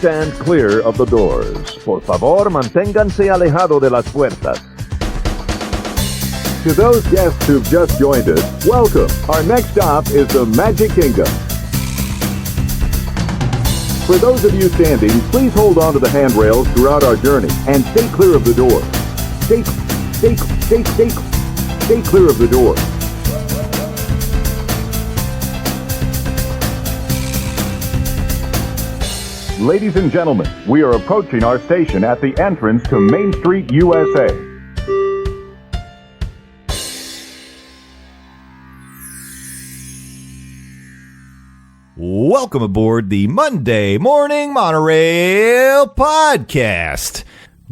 stand clear of the doors. Por favor, manténganse alejado de las puertas. To those guests who've just joined us, welcome. Our next stop is the Magic Kingdom. For those of you standing, please hold on to the handrails throughout our journey and stay clear of the door. Stay clear of the door. Ladies and gentlemen, we are approaching our station at the entrance to Main Street, USA. Welcome aboard the Monday Morning Monorail podcast.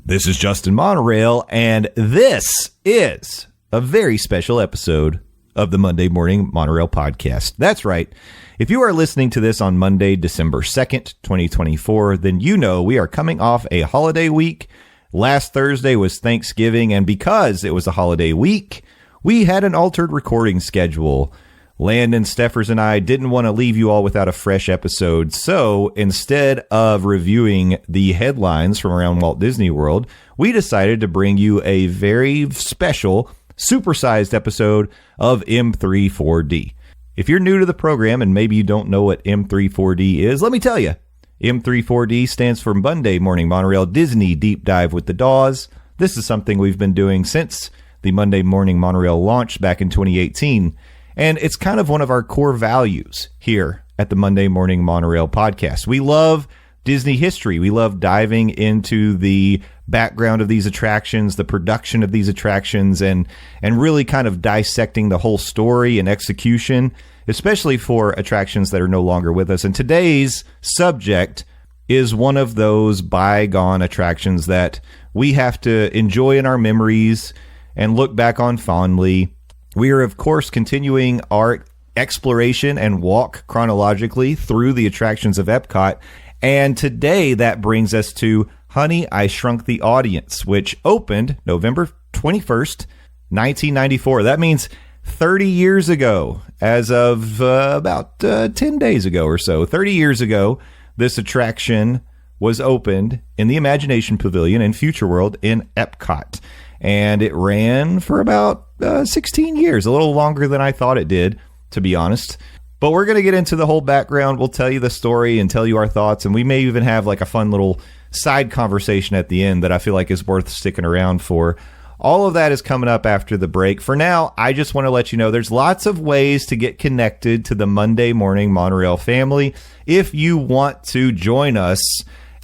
This is Justin Monorail, and this is a very special episode of the Monday Morning Monorail podcast. That's right. If you are listening to this on Monday, December 2nd, 2024, then you know we are coming off a holiday week. Last Thursday was Thanksgiving, and because it was a holiday week, we had an altered recording schedule. Landon, Stephers, and I didn't want to leave you all without a fresh episode, so instead of reviewing the headlines from around Walt Disney World, we decided to bring you a very special, supersized episode of M34D. If you're new to the program and maybe you don't know what M34D is, let me tell you. M34D stands for Monday Morning Monorail Disney Deep Dive with the Dawes. This is something we've been doing since the Monday Morning Monorail launched back in 2018. And it's kind of one of our core values here at the Monday Morning Monorail podcast. We love Disney history. We love diving into the background of these attractions, the production of these attractions, and really kind of dissecting the whole story and execution, especially for attractions that are no longer with us. And today's subject is one of those bygone attractions that we have to enjoy in our memories and look back on fondly. We are, of course, continuing our exploration and walk chronologically through the attractions of Epcot. And today that brings us to Honey, I Shrunk the Audience, which opened November 21st, 1994. That means 30 years ago, as of about 10 days ago or so. 30 years ago, this attraction was opened in the Imagination Pavilion in Future World in Epcot. And it ran for about 16 years, a little longer than I thought it did, to be honest. But we're going to get into the whole background. We'll tell you the story and tell you our thoughts. And we may even have like a fun little side conversation at the end that I feel like is worth sticking around for. All of that is coming up after the break. For now, I just want to let you know there's lots of ways to get connected to the Monday Morning Monorail family. If you want to join us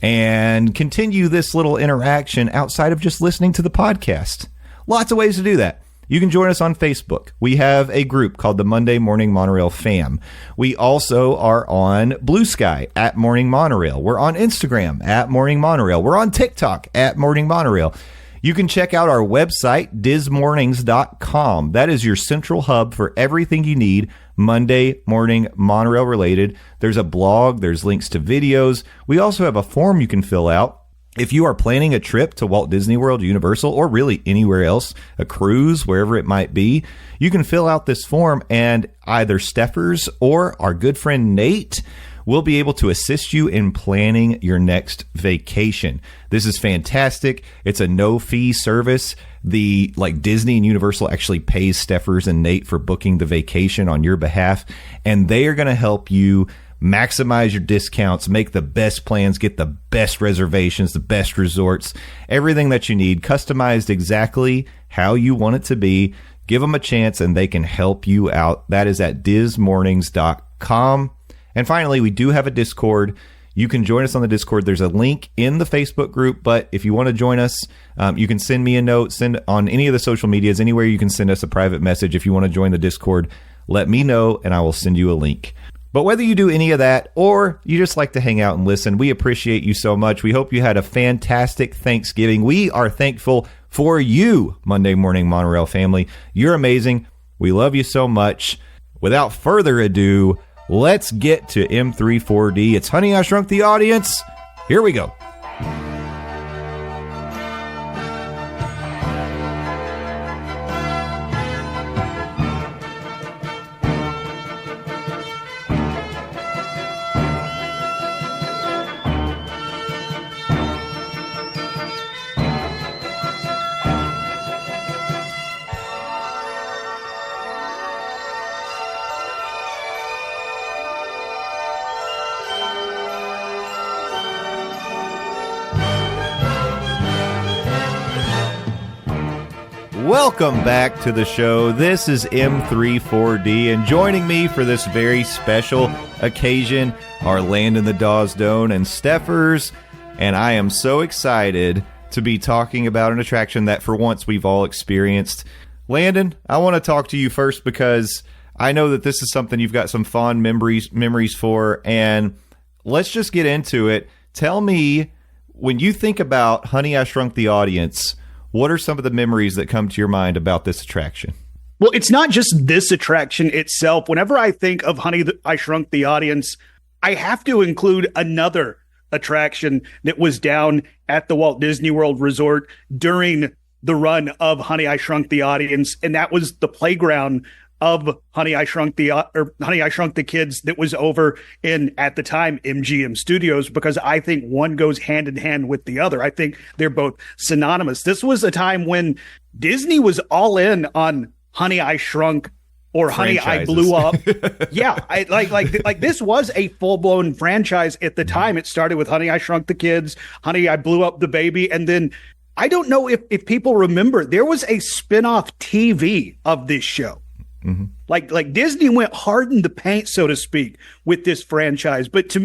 and continue this little interaction outside of just listening to the podcast. Lots of ways to do that. You can join us on Facebook. We have a group called the Monday Morning Monorail Fam. We also are on Blue Sky at Morning Monorail. We're on Instagram at Morning Monorail. We're on TikTok at Morning Monorail. You can check out our website, dismornings.com. That is your central hub for everything you need Monday Morning Monorail related. There's a blog. There's links to videos. We also have a form you can fill out. If you are planning a trip to Walt Disney World, Universal, or really anywhere else, a cruise, wherever it might be, you can fill out this form and either Stephers or our good friend Nate will be able to assist you in planning your next vacation. This is fantastic. It's a no-fee service. Disney and Universal actually pays Stephers and Nate for booking the vacation on your behalf, and they are going to help you maximize your discounts, make the best plans, get the best reservations, the best resorts, everything that you need, customized exactly how you want it to be. Give them a chance and they can help you out. That is at dismornings.com. And finally, we do have a Discord. You can join us on the Discord. There's a link in the Facebook group, but if you want to join us, you can send me a note, send on any of the social medias, anywhere you can send us a private message. If you want to join the Discord, let me know and I will send you a link. But whether you do any of that or you just like to hang out and listen, we appreciate you so much. We hope you had a fantastic Thanksgiving. We are thankful for you, Monday Morning Monorail family. You're amazing. We love you so much. Without further ado, let's get to M34D. It's Honey, I Shrunk the Audience. Here we go. Welcome back to the show. This is M34D, and joining me for this very special occasion are Landon the Doane and Stephers, and I am so excited to be talking about an attraction that for once we've all experienced. Landon, I want to talk to you first because I know that this is something you've got some fond memories for, and let's just get into it. Tell me, when you think about Honey, I Shrunk the Audience, what are some of the memories that come to your mind about this attraction? Well, it's not just this attraction itself. Whenever I think of Honey, I Shrunk the Audience, I have to include another attraction that was down at the Walt Disney World Resort during the run of Honey, I Shrunk the Audience, and that was the playground of Honey, I Shrunk the Kids that was over in, at the time, MGM Studios, because I think one goes hand in hand with the other. I think they're both synonymous. This was a time when Disney was all in on Honey, I Shrunk or Honey, I Blew Up. Yeah, like this was a full-blown franchise at the time. It started with Honey, I Shrunk the Kids, Honey, I Blew Up the Baby, and then I don't know if people remember, there was a spin-off TV of this show. Mm-hmm. Like Disney went hard in the paint, so to speak, with this franchise. But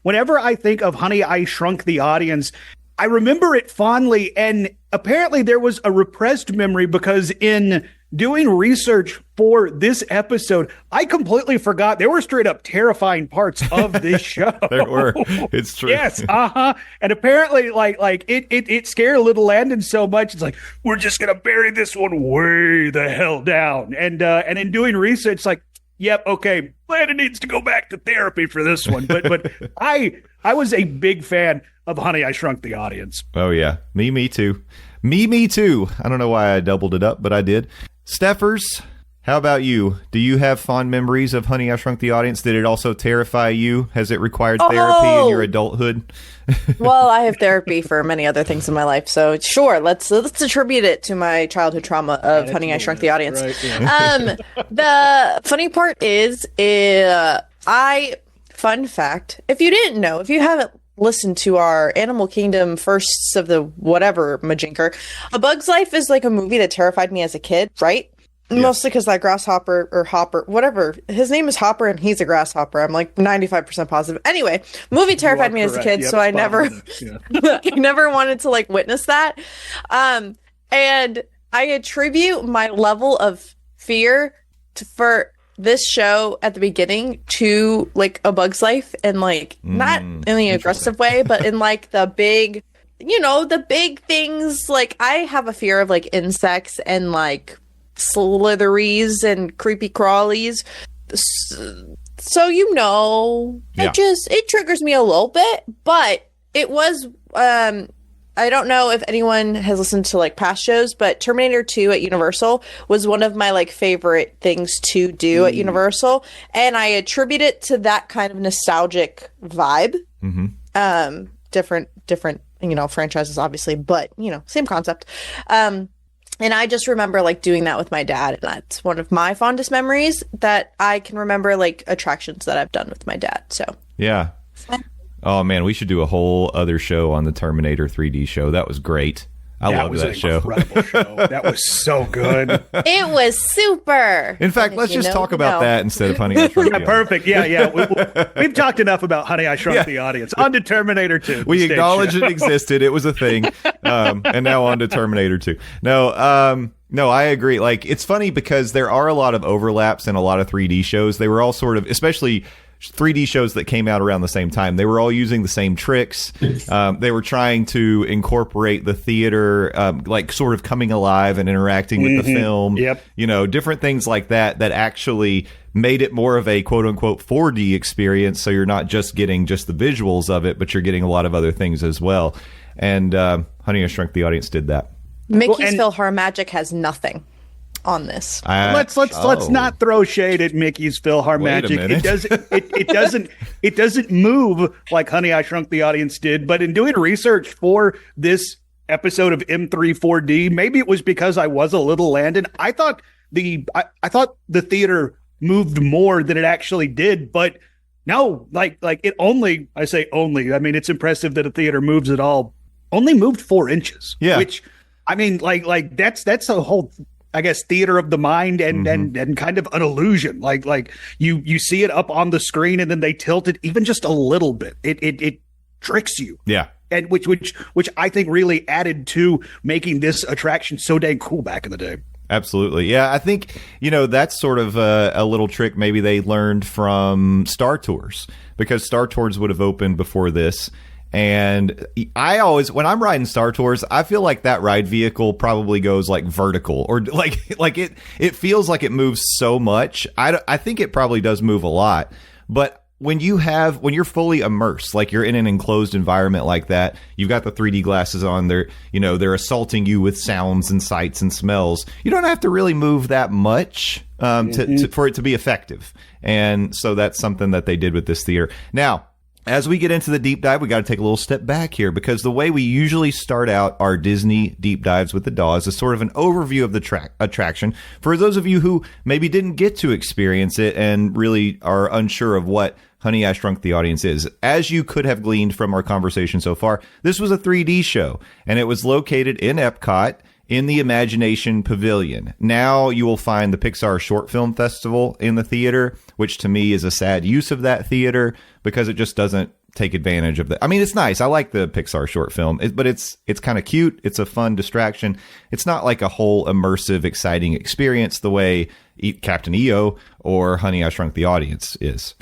whenever I think of Honey, I Shrunk the Audience, I remember it fondly. And apparently there was a repressed memory because in doing research for this episode, I completely forgot there were straight up terrifying parts of this show. There were. It's true. Yes. And apparently like it scared little Landon so much. It's like, we're just going to bury this one way the hell down. And in doing research, like, yep. Okay. Landon needs to go back to therapy for this one. But I was a big fan of Honey, I Shrunk the Audience. Oh yeah. Me too. Me too. I don't know why I doubled it up, but I did. Stephers, how about you? Do you have fond memories of Honey, I Shrunk the Audience? Did it also terrify you? Has it required therapy in your adulthood? Well, I have therapy for many other things in my life, so sure, let's attribute it to my childhood trauma of Honey, I Shrunk the Audience. Right, yeah. The funny part is, fun fact, if you didn't know, if you haven't listened to our Animal Kingdom firsts of the whatever majinker, A Bug's Life is like a movie that terrified me as a kid, right? Yes. Mostly because that grasshopper or hopper, whatever, his name is Hopper and he's a grasshopper. I'm like 95% positive. Anyway, movie terrified me as a kid, so I never, I never wanted to like witness that. And I attribute my level of fear for this show at the beginning to like A Bug's Life, and like not in the aggressive way, but in like the big, the big things. Like I have a fear of like insects and like slitheries and creepy crawlies. So it triggers me a little bit, but it was I don't know if anyone has listened to like past shows, but Terminator 2 at Universal was one of my like favorite things to do at Universal. And I attribute it to that kind of nostalgic vibe. Mm-hmm. Different, franchises obviously, but same concept. And I just remember like doing that with my dad. And that's one of my fondest memories that I can remember, like attractions that I've done with my dad. So yeah. Oh, man, we should do a whole other show on the Terminator 3D show. That was great. I love that show. That was so good. It was super. In fact, let's just talk about that instead of Honey, I Shrunk the Audience. Perfect. Yeah. We've talked enough about Honey, I Shrunk the Audience. On to Terminator 2. We acknowledged it existed. It was a thing. And now on to Terminator 2. No, I agree. Like, it's funny because there are a lot of overlaps in a lot of 3D shows. They were all sort of, especially 3D shows that came out around the same time, they were all using the same tricks. They were trying to incorporate the theater, like sort of coming alive and interacting with the film. Yep. Different things like that actually made it more of a quote unquote 4D experience. So you're not just getting just the visuals of it, but you're getting a lot of other things as well. And Honey, I Shrunk the Audience did that. Mickey's PhilharMagic has nothing on this. Let's not throw shade at Mickey's PhilharMagic. It doesn't move like Honey, I Shrunk the Audience did. But in doing research for this episode of M34D, maybe it was because I was a little Landon. I thought the theater moved more than it actually did, but no, like it only. I say only. I mean, it's impressive that a theater moves at all. Only moved 4 inches. Yeah. Which I mean, like that's a whole, I guess, theater of the mind and kind of an illusion. Like you see it up on the screen and then they tilt it even just a little bit. It tricks you. Yeah. And which I think really added to making this attraction so dang cool back in the day. Absolutely. Yeah, I think, that's sort of a little trick maybe they learned from Star Tours, because Star Tours would have opened before this. And I always, when I'm riding Star Tours, I feel like that ride vehicle probably goes like vertical, or like it feels like it moves so much. I think it probably does move a lot, but when you're fully immersed, like you're in an enclosed environment like that, you've got the 3D glasses on, they're assaulting you with sounds and sights and smells. You don't have to really move that much for it to be effective. And so that's something that they did with this theater. Now, as we get into the deep dive, we got to take a little step back here, because the way we usually start out our Disney deep dives with the DAWs is sort of an overview of the attraction for those of you who maybe didn't get to experience it and really are unsure of what Honey, I Shrunk the Audience is. As you could have gleaned from our conversation so far, this was a 3D show, and it was located in Epcot in the Imagination Pavilion. Now you will find the Pixar Short Film Festival in the theater, which to me is a sad use of that theater because it just doesn't take advantage of that. I mean, it's nice. I like the Pixar short film, but it's kind of cute. It's a fun distraction. It's not like a whole immersive, exciting experience the way Captain EO or Honey, I Shrunk the Audience is.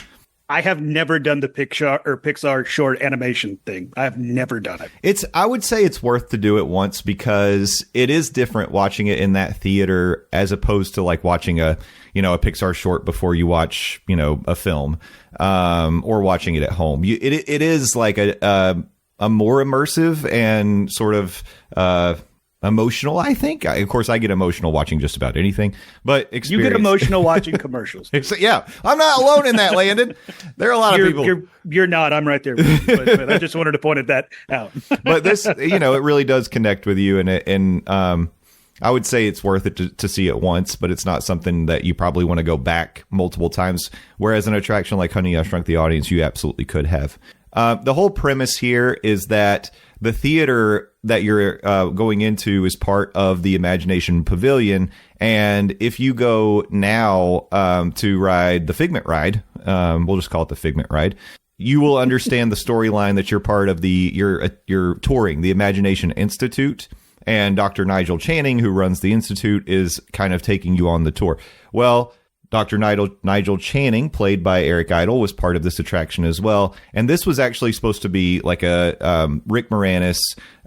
I have never done the Pixar short animation thing. I have never done it. I would say it's worth to do it once, because it is different watching it in that theater as opposed to like watching a Pixar short before you watch, a film, or watching it at home. It is like a more immersive and sort of, emotional, I think. Of course, I get emotional watching just about anything, but you get emotional watching commercials. Yeah, I'm not alone in that, Landon. There are a lot of people. You're not. I'm right there with you, but I just wanted to point that out. But this, it really does connect with you, and I would say it's worth it to see it once, but it's not something that you probably want to go back multiple times. Whereas an attraction like Honey, I Shrunk the Audience, you absolutely could have. The whole premise here is that the theater that you're going into is part of the Imagination Pavilion. And if you go now to ride the Figment ride, we'll just call it the Figment ride, you will understand the storyline that you're part of you're touring the Imagination Institute. And Dr. Nigel Channing, who runs the Institute, is kind of taking you on the tour. Well, Dr. Nigel Channing, played by Eric Idle, was part of this attraction as well. And this was actually supposed to be like a Rick Moranis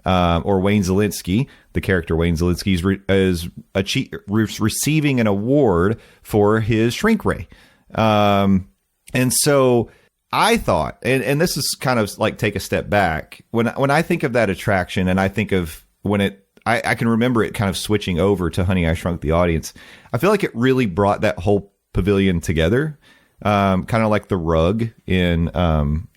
or Wayne Zielinski. The character Wayne Zielinski is receiving an award for his shrink ray. And so I thought, and this is kind of like take a step back, when I think of that attraction, and I think of when I can remember it kind of switching over to Honey, I Shrunk the Audience. I feel like it really brought that whole pavilion together, kind of like the rug in, the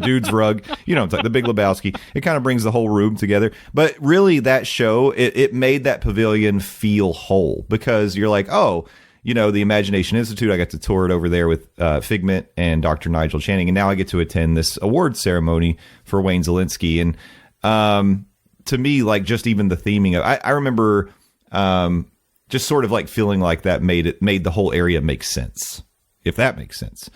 dude's rug. It's like the Big Lebowski. It kind of brings the whole room together. But really, that show, it made that pavilion feel whole, because you're like, oh, the Imagination Institute, I got to tour it over there with Figment and Dr. Nigel Channing, and now I get to attend this award ceremony for Wayne Zielinski. And to me, like, just even the theming of, I remember just sort of like feeling like that made the whole area make sense, if that makes sense.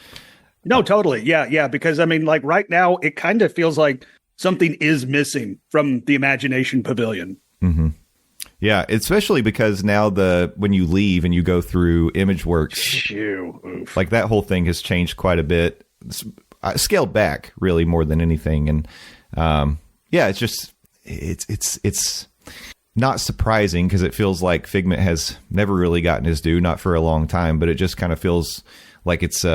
No, totally. Yeah. Because I mean, like right now, it kind of feels like something is missing from the Imagination Pavilion. Mm-hmm. Yeah, especially because now when you leave and you go through ImageWorks, like that whole thing has changed quite a bit. It's scaled back really more than anything. And it's just, it's not surprising, because it feels like Figment has never really gotten his due, not for a long time, but it just kind of feels like it's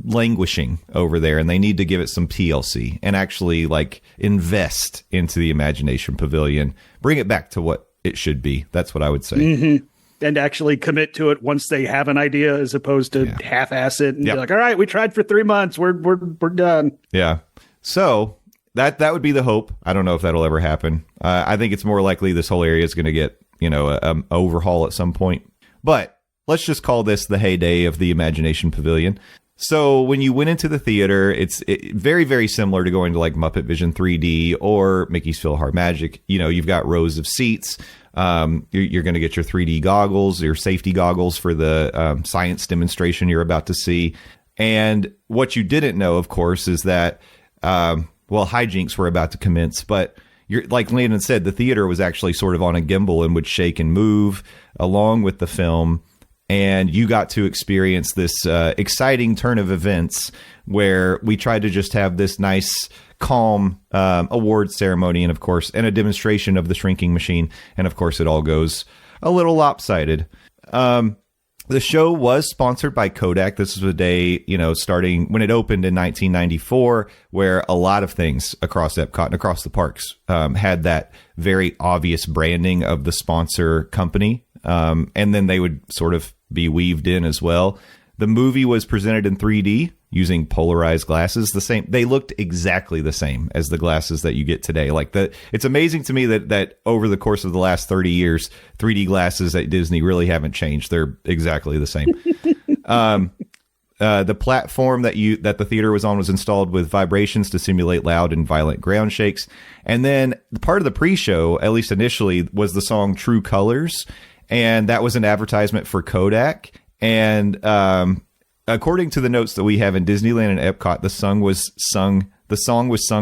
languishing over there, and they need to give it some TLC and actually like invest into the Imagination Pavilion, bring it back to what it should be. That's what I would say. Mm-hmm. And actually commit to it once they have an idea, as opposed to half-ass it and be like, all right, we tried for 3 months. We're done. Yeah. So that would be the hope. I don't know if that'll ever happen. I think it's more likely this whole area is going to get, an overhaul at some point. But let's just call this the heyday of the Imagination Pavilion. So when you went into the theater, it's very, very similar to going to like Muppet Vision 3D or Mickey's PhilharMagic. You know, you've got rows of seats. You're going to get your 3D goggles, your safety goggles for the science demonstration you're about to see. And what you didn't know, of course, is that, hijinks were about to commence. But like Landon said, the theater was actually sort of on a gimbal and would shake and move along with the film. And you got to experience this exciting turn of events where we tried to just have this nice, calm award ceremony and, of course, and a demonstration of the shrinking machine. And, of course, it all goes a little lopsided. The show was sponsored by Kodak. This was a day, starting when it opened in 1994, where a lot of things across Epcot and across the parks had that very obvious branding of the sponsor company. And then they would sort of be weaved in as well. The movie was presented in 3D using polarized glasses. They looked exactly the same as the glasses that you get today. It's amazing to me that over the course of the last 30 years, 3D glasses at Disney really haven't changed. They're exactly the same. The platform that the theater was on was installed with vibrations to simulate loud and violent ground shakes. And then part of the pre-show, at least initially, was the song True Colors. And that was an advertisement for Kodak. And according to the notes that we have in Disneyland and Epcot, the song was sung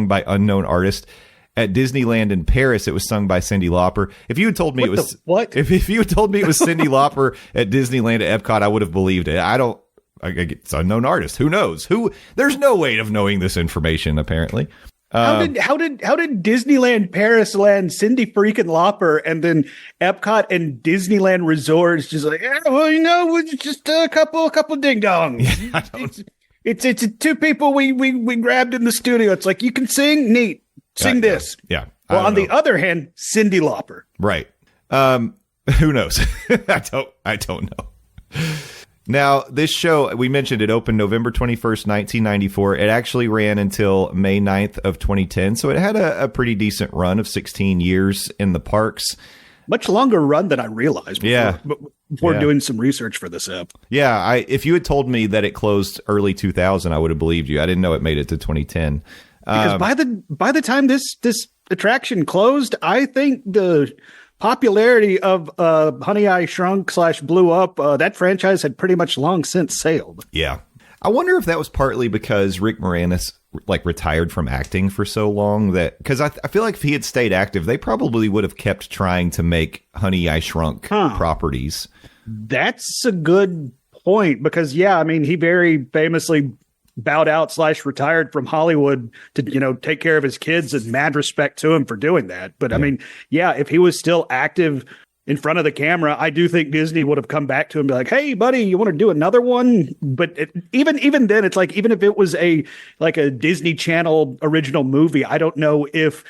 by unknown artist. At Disneyland in Paris, it was sung by Cyndi Lauper. If you had told me if you had told me it was Cyndi Lauper at Disneyland at Epcot, I would have believed it. It's unknown artist. Who knows? There's no way of knowing this information, apparently. How did Disneyland Paris land Cyndi freaking Lauper, and then Epcot and Disneyland Resorts just like, it's just a couple ding dongs. Yeah, it's two people we grabbed in the studio. It's like, you can sing, neat, sing this. Yeah. Well, on the other hand, Cyndi Lauper. Right. Who knows? I don't know. Now, this show, we mentioned it opened November 21st, 1994. It actually ran until May 9th of 2010. So it had a pretty decent run of 16 years in the parks. Much longer run than I realized before doing some research for this app. Yeah, if you had told me that it closed early 2000, I would have believed you. I didn't know it made it to 2010. Because by the time this attraction closed, I think the popularity of Honey, I Shrunk / Blew Up, that franchise had pretty much long since sailed. Yeah. I wonder if that was partly because Rick Moranis retired from acting for so long, because I feel like if he had stayed active, they probably would have kept trying to make Honey, I Shrunk properties. That's a good point, because he very famously bowed out / retired from Hollywood to, take care of his kids, and mad respect to him for doing that. But if he was still active in front of the camera, I do think Disney would have come back to him and be like, hey buddy, you want to do another one? But even then, it's like, even if it was a Disney Channel original movie, I don't know if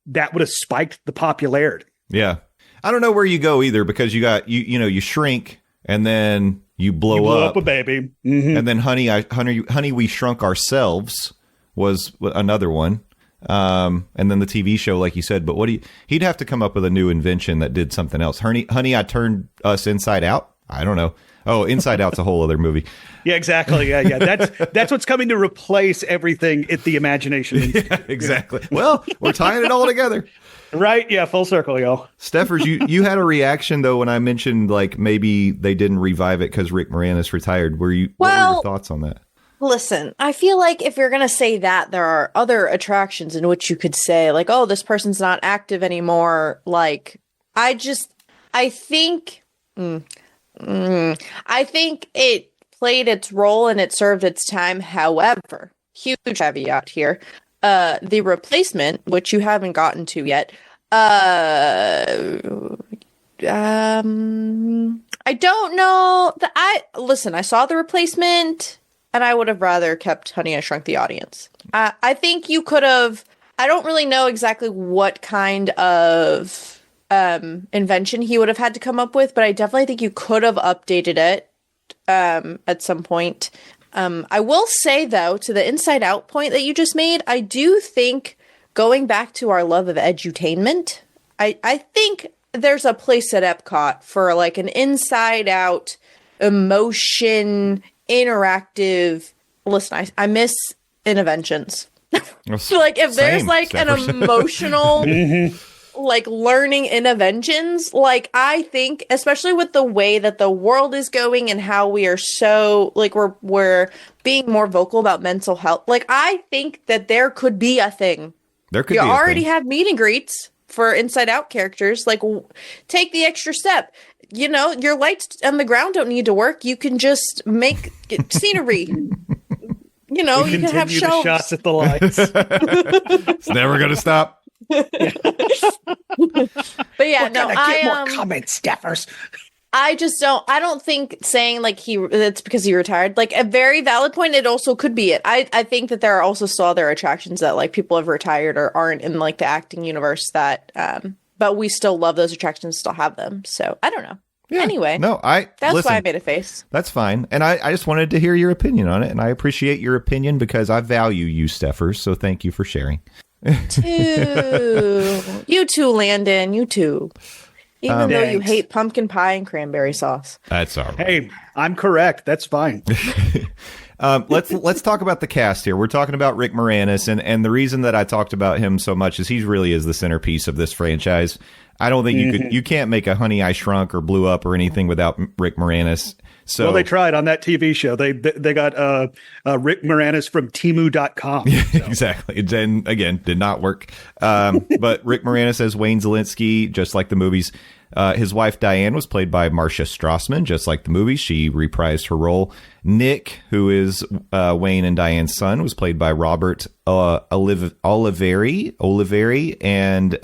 that would have spiked the popularity. Yeah. I don't know where you go either, because you got, you shrink and then you blow up a baby. Mm-hmm. And then Honey, We Shrunk Ourselves was another one. And then the TV show, like you said, but he'd have to come up with a new invention that did something else. Honey, I Turned Us Inside Out. I don't know. Oh, Inside Out's a whole other movie. Yeah, exactly. Yeah. That's what's coming to replace everything at the Imagination. Yeah, exactly. Well, we're tying it all together. Right. Yeah. Full circle, yo. Stephers, you had a reaction though when I mentioned maybe they didn't revive it because Rick Moranis retired. What were your thoughts on that? Listen, I feel like if you're going to say that, there are other attractions in which you could say oh, this person's not active anymore. I think it played its role and it served its time. However, huge caveat here. The Replacement, which you haven't gotten to yet, I don't know. I saw The Replacement, and I would have rather kept Honey, I Shrunk the Audience. I think you could have. I don't really know exactly what kind of invention he would have had to come up with, but I definitely think you could have updated it at some point. I will say, though, to the Inside Out point that you just made, I do think, going back to our love of edutainment, I think there's a place at Epcot for an Inside Out emotion interactive listen, I miss interventions. So Like if there's like an emotional like learning interventions, like I think especially with the way that the world is going and how we are so like we're being more vocal about mental health, like I think that there could be a thing. There could you be already a thing. have meet and greets for Inside Out characters, like take the extra step. You know, your lights on the ground don't need to work. You can just make scenery. You know, you can have Continue shelves. the shots at the lights. It's never going to stop. But yeah, no, Get more comments, Stephers. I don't think saying like that's because he retired, like a very valid point. It also could be it. I think that there are also still other attractions that like people have retired or aren't in like the acting universe that, but we still love those attractions, still have them. So I don't know. Yeah, anyway, no, that's listen, why I made a face. That's fine. And I just wanted to hear your opinion on it. And I appreciate your opinion because I value you, Stephers. So thank you for sharing. You too, Landon. You too. Even though you Thanks. hate pumpkin pie and cranberry sauce. That's all right. Hey, I'm correct. That's fine. Let's talk about the cast here. We're talking about Rick Moranis, and the reason that I talked about him so much is he really is the centerpiece of this franchise. I don't think you can't make a Honey I Shrunk or Blew Up or anything without Rick Moranis. So Well, they tried on that TV show. They got Rick Moranis from Temu.com. So. Exactly. And again, did not work. But Rick Moranis as Wayne Zelinsky, just like the movies. His wife Diane was played by Marcia Strassman, just like the movies. She reprised her role. Nick, who is Wayne and Diane's son, was played by Robert Oliveri, and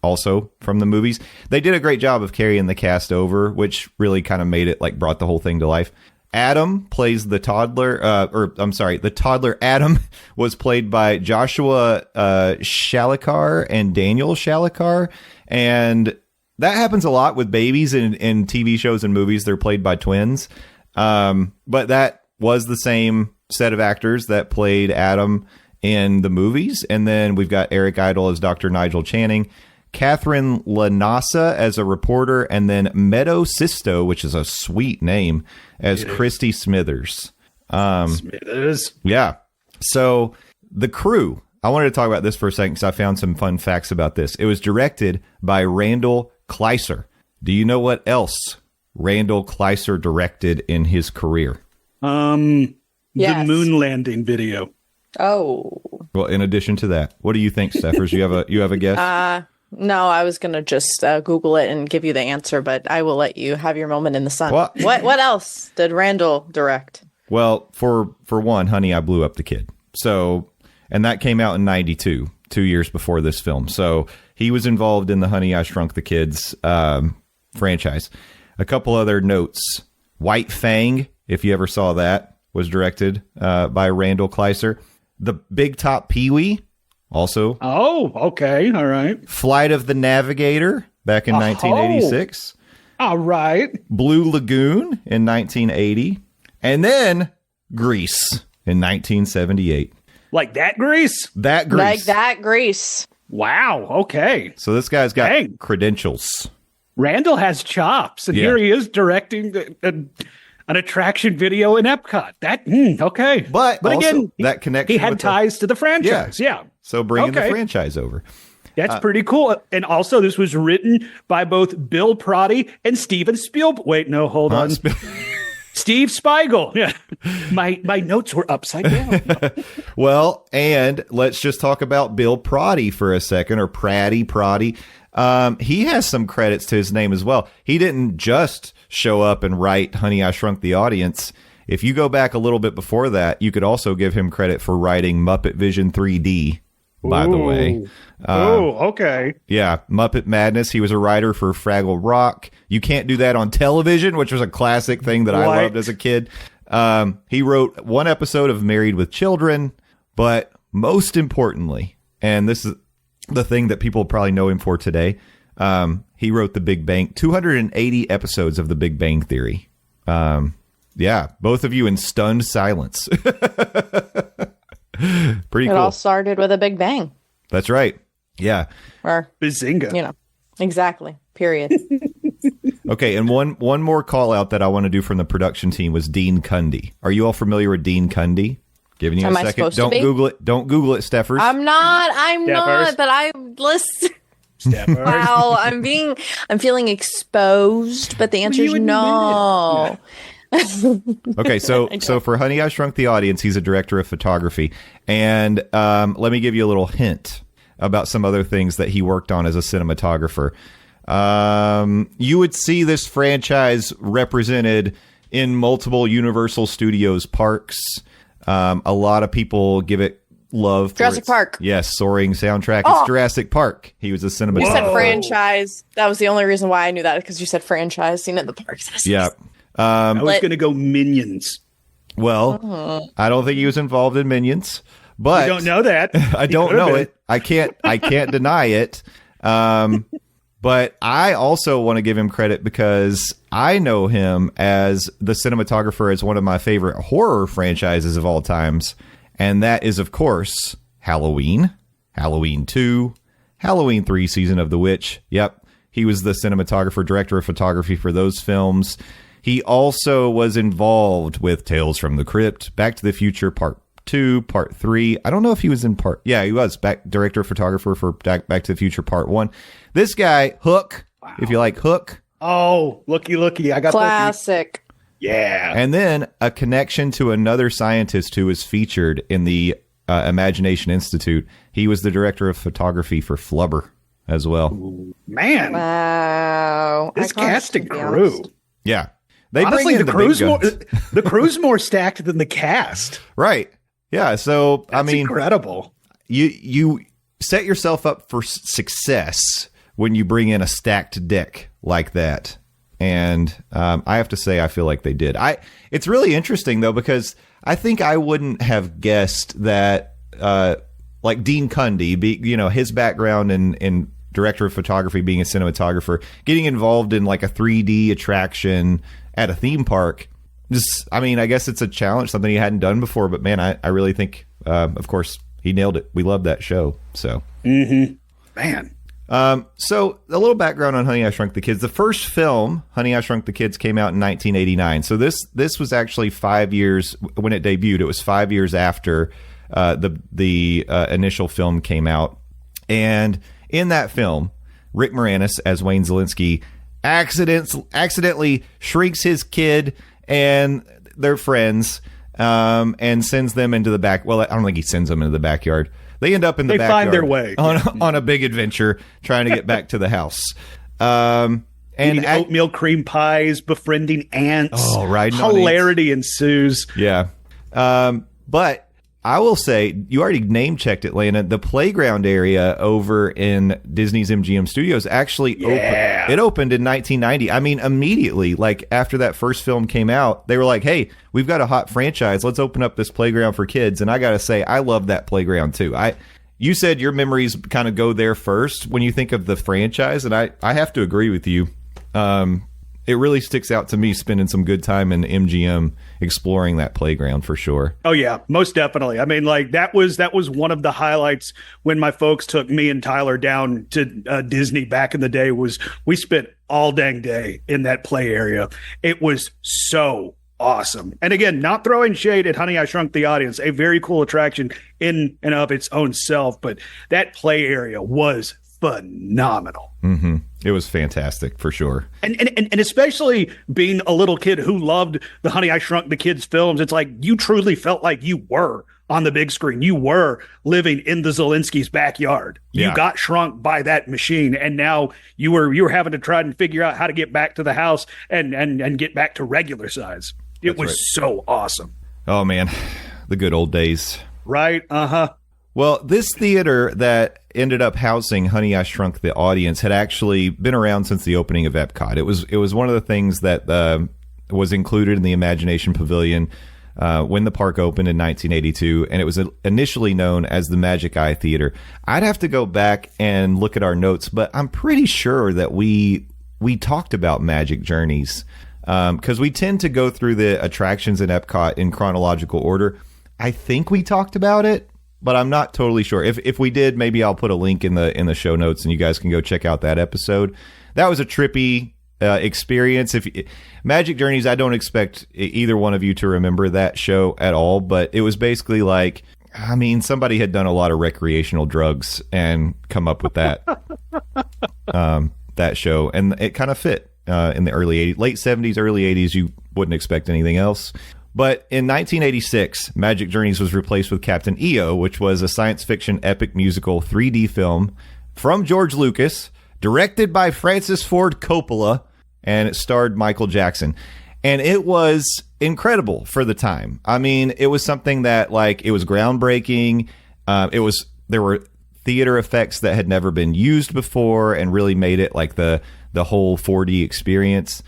also from the movies. They did a great job of carrying the cast over, which really kind of made it like brought the whole thing to life. Adam plays the toddler, the toddler Adam was played by Joshua Shalikar and Daniel Shalikar. And that happens a lot with babies in TV shows and movies. They're played by twins. But that was the same set of actors that played Adam in the movies. And then we've got Eric Idle as Dr. Nigel Channing, Catherine Lanasa as a reporter, and then Meadow Sisto, which is a sweet name, as Christy Smithers. Smithers. Yeah. So the crew, I wanted to talk about this for a second because I found some fun facts about this. It was directed by Randall Kleiser. Do you know what else Randall Kleiser directed in his career? The Yes. moon landing video. Oh. Well, in addition to that, what do you think, Stephers? You have a guess? No, I was going to just Google it and give you the answer, but I will let you have your moment in the sun. What? What else did Randall direct? Well, for one, Honey, I Blew Up the Kid. So, and that came out in 92, 2 years before this film. So he was involved in the Honey, I Shrunk the Kids franchise. A couple other notes. White Fang, if you ever saw that, was directed by Randall Kleiser. The Big Top Pee-wee, also. Oh, okay. All right. Flight of the Navigator, back in 1986. All right. Blue Lagoon in 1980. And then Grease in 1978. Like that grease? That Grease. Like that Grease. Wow. Okay. So this guy's got Dang. credentials. Randall has chops, and Yeah. here he is directing an attraction video in Epcot. That okay, But also, again, that connection he had with the- ties to the franchise. Yeah, So bringing the Okay. franchise over. that's pretty cool. And also, this was written by both Bill Prodi and Steven Spielberg. Wait, no, hold on. Steve Spiegel. Yeah, my notes were upside down. Well, and let's just talk about Bill Prodi for a second, or Prodi. He has some credits to his name as well. He didn't just show up and write Honey, I Shrunk the Audience. If you go back a little bit before that, you could also give him credit for writing Muppet Vision 3D, by the way. Okay. Yeah, Muppet Madness. He was a writer for Fraggle Rock. You Can't Do That on Television, which was a classic thing that I What? loved as a kid. He wrote one episode of Married with Children, but most importantly, and this is the thing that people probably know him for today, he wrote The Big Bang, 280 episodes of The Big Bang Theory. Yeah, both of you in stunned silence. Pretty It cool. all started with a big bang. That's right. Yeah. Or, Bazinga. you know, exactly. Period. Okay, and one more call out that I want to do from the production team was Dean Cundy. Are you all familiar with Dean Cundy? Giving you Am a I second. supposed to Don't be? Google it. Don't Google it, Stephers. I'm not, but I'm listen. Stephers. Wow, I'm feeling exposed, but the answer is you no. Okay, so for Honey, I Shrunk the Audience, he's a director of photography. And let me give you a little hint about some other things that he worked on as a cinematographer. You would see this franchise represented in multiple Universal Studios parks. A lot of people give it love. Jurassic Park. Yes, soaring soundtrack. It's Jurassic Park. He was a cinematographer. You said franchise. That was the only reason why I knew that, because you said franchise. Seen it in the parks. Yeah. I was going to go Minions. Well, I don't think he was involved in Minions, but You don't know that. I don't know it. I can't deny it. But I also want to give him credit because I know him as the cinematographer as one of my favorite horror franchises of all times. And that is, of course, Halloween, Halloween 2, Halloween 3, Season of the Witch. Yep. He was the cinematographer, director of photography for those films. He also was involved with Tales from the Crypt, Back to the Future Part 2, Part 3. I don't know if he was in Part... Yeah, he was. Director, photographer for Back to the Future Part 1. This guy, Hook, if you like Hook. Oh, looky. I got Classic. Yeah. And then a connection to another scientist who was featured in the Imagination Institute. He was the director of photography for Flubber as well. Man. Wow. This Iconic, casting to be crew. honest. Yeah. They Honestly, bring in the big crew's guns. the crew's more stacked than the cast. Right. Yeah. So, That's incredible. You set yourself up for success when you bring in a stacked deck like that. And I have to say, I feel like they did. It's really interesting, though, because I think I wouldn't have guessed that, like Dean Cundy, his background in director of photography, being a cinematographer, getting involved in like a 3D attraction at a theme park. I guess it's a challenge, something he hadn't done before. But man, I really think, of course, he nailed it. We love that show. So, Man. So a little background on Honey, I Shrunk the Kids. The first film, Honey, I Shrunk the Kids, came out in 1989. So this was actually 5 years when it debuted. It was 5 years after the initial film came out. And in that film, Rick Moranis as Wayne Zielinski accidentally shrinks his kid and their friends and sends them into the back. Well, I don't think he sends them into the backyard. They end up in the backyard. They find their way on a big adventure trying to get back to the house. And oatmeal cream pies, befriending ants. Oh, riding on hilarity ensues. Yeah. But I will say, you already name checked it, Landon. The playground area over in Disney's MGM Studios actually opened. It opened in 1990. I mean, immediately, like after that first film came out, they were like, hey, we've got a hot franchise. Let's open up this playground for kids. And I got to say, I love that playground too. You said your memories kind of go there first when you think of the franchise. And I have to agree with you. It really sticks out to me spending some good time in MGM exploring that playground for sure. Oh yeah, most definitely. I mean, like that was one of the highlights when my folks took me and Tyler down to Disney back in the day. Was we spent all dang day in that play area. It was so awesome. And again, not throwing shade at Honey, I Shrunk the Audience, a very cool attraction in and of its own self, but that play area was phenomenal. Mm-hmm. It was fantastic for sure. And especially being a little kid who loved the Honey, I Shrunk the Kids films, it's like you truly felt like you were on the big screen. You were living in the Zielinski's backyard. Yeah. You got shrunk by that machine, and now you were having to try and figure out how to get back to the house and get back to regular size. It was so awesome. Oh man, the good old days. Right? Uh-huh. Well, this theater that ended up housing Honey, I Shrunk the Audience had actually been around since the opening of Epcot. It was one of the things that was included in the Imagination Pavilion when the park opened in 1982, and it was initially known as the Magic Eye Theater. I'd have to go back and look at our notes, but I'm pretty sure that we talked about Magic Journeys because we tend to go through the attractions in Epcot in chronological order. I think we talked about it, but I'm not totally sure. If we did, maybe I'll put a link in the show notes and you guys can go check out that episode. That was a trippy experience. Magic Journeys, I don't expect either one of you to remember that show at all, but it was basically like, I mean, somebody had done a lot of recreational drugs and come up with that that show, and it kind of fit in the early 80s, late 70s, early 80s. You wouldn't expect anything else. But in 1986, Magic Journeys was replaced with Captain EO, which was a science fiction epic musical 3D film from George Lucas, directed by Francis Ford Coppola, and it starred Michael Jackson. And it was incredible for the time. I mean, it was something that, like, it was groundbreaking. There were theater effects that had never been used before and really made it like the whole 4D experience.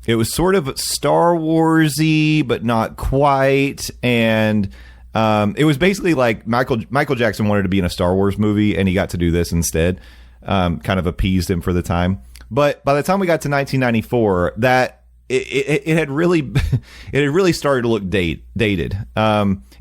It was sort of Star Wars-y, but not quite. And it was basically like Michael Jackson wanted to be in a Star Wars movie, and he got to do this instead. Kind of appeased him for the time. But by the time we got to 1994, it had really started to look dated.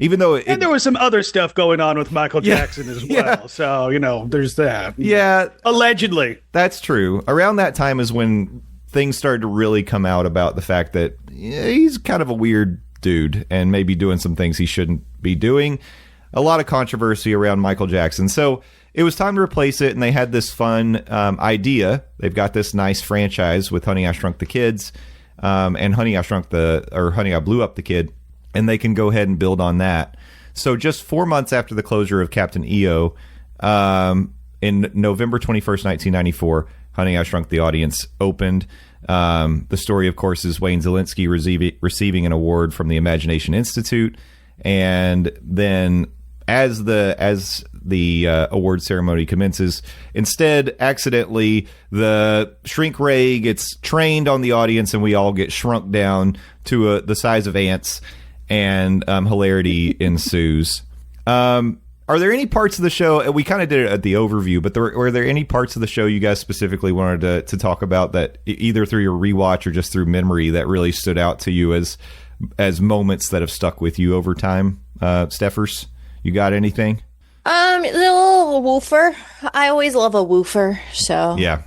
Even though and there was some other stuff going on with Michael Jackson as well. Yeah. So, there's that. Yeah. Allegedly. That's true. Around that time is when things started to really come out about the fact that he's kind of a weird dude and maybe doing some things he shouldn't be doing. A lot of controversy around Michael Jackson. So it was time to replace it, and they had this fun idea. They've got this nice franchise with Honey, I Shrunk the Kids, and Honey, I Blew Up the Kid, and they can go ahead and build on that. So just 4 months after the closure of Captain EO, in November 21st, 1994, Honey, I Shrunk the Audience opened. The story, of course, is Wayne Szalinski receiving an award from the Imagination Institute, and then as the award ceremony commences, instead, accidentally, the shrink ray gets trained on the audience, and we all get shrunk down to the size of ants, and hilarity ensues. Are there any parts of the show, we kind of did it at the overview, but were there any parts of the show you guys specifically wanted to talk about that either through your rewatch or just through memory that really stood out to you as moments that have stuck with you over time? Stephers, you got anything? The little woofer. I always love a woofer. So yeah.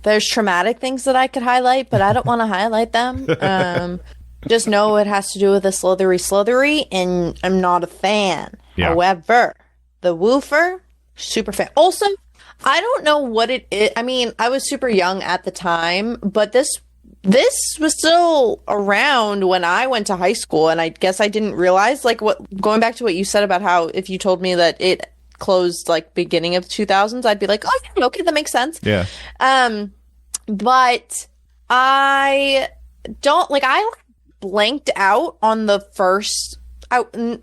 There's traumatic things that I could highlight, but I don't want to highlight them. Just know it has to do with the slithery, and I'm not a fan. Yeah. However, the woofer, super fan. Also, I don't know what it is. I mean, I was super young at the time, but this was still around when I went to high school, and I guess I didn't realize, like, going back to what you said about how if you told me that it closed like beginning of 2000s, I'd be like, oh yeah, okay, that makes sense. Yeah. But I don't like, I blanked out on the first,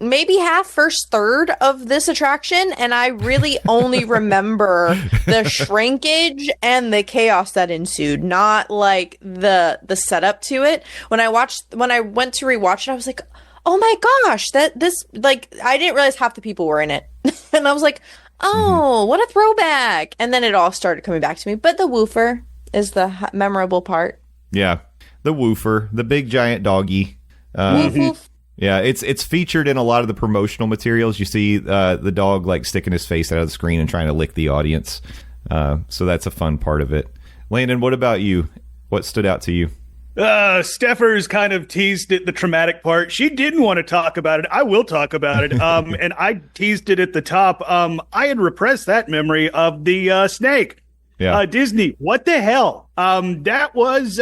maybe first third of this attraction, and I really only remember the shrinkage and the chaos that ensued, not like the setup to it. When I went to rewatch it, I was like, oh my gosh, I didn't realize half the people were in it. And I was like, oh, what a throwback. And then it all started coming back to me. But the woofer is the memorable part. Yeah. The woofer, the big giant doggy. Woof, woof. Yeah, it's featured in a lot of the promotional materials. You see the dog like sticking his face out of the screen and trying to lick the audience. So that's a fun part of it. Landon, what about you? What stood out to you? Stephers kind of teased it, the traumatic part. She didn't want to talk about it. I will talk about it. And I teased it at the top. I had repressed that memory of the snake. Yeah. Disney, what the hell? That was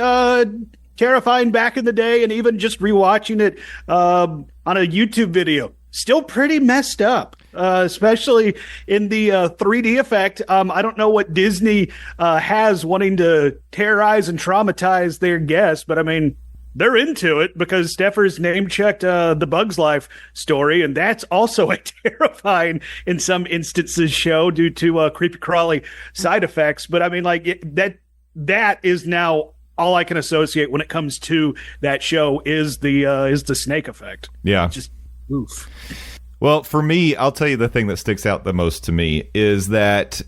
terrifying back in the day, and even just rewatching it on a YouTube video, still pretty messed up, especially in the 3D effect. I don't know what Disney has wanting to terrorize and traumatize their guests, but I mean, they're into it because Stephers name-checked the Bug's Life story, and that's also a terrifying, in some instances, show due to creepy crawly side effects. But I mean, like, that is now all I can associate when it comes to that show is the snake effect. Yeah. Just oof. Well, for me, I'll tell you the thing that sticks out the most to me is that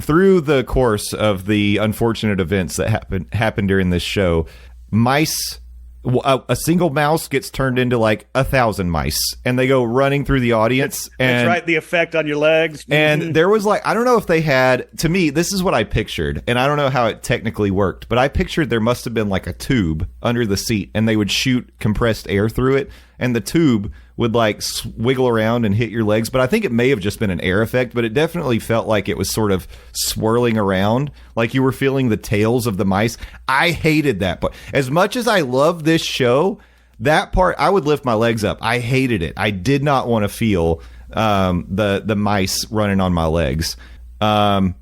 through the course of the unfortunate events that happened during this show, mice a single mouse gets turned into like 1,000 mice, and they go running through the audience. That's right, the effect on your legs. And there was like, I don't know if they had, to me, this is what I pictured, and I don't know how it technically worked, but I pictured there must have been like a tube under the seat, and they would shoot compressed air through it, and the tube would like wiggle around and hit your legs. But I think it may have just been an air effect, but it definitely felt like it was sort of swirling around, like you were feeling the tails of the mice. I hated that. But as much as I love this show, that part, I would lift my legs up. I hated it. I did not want to feel the mice running on my legs. I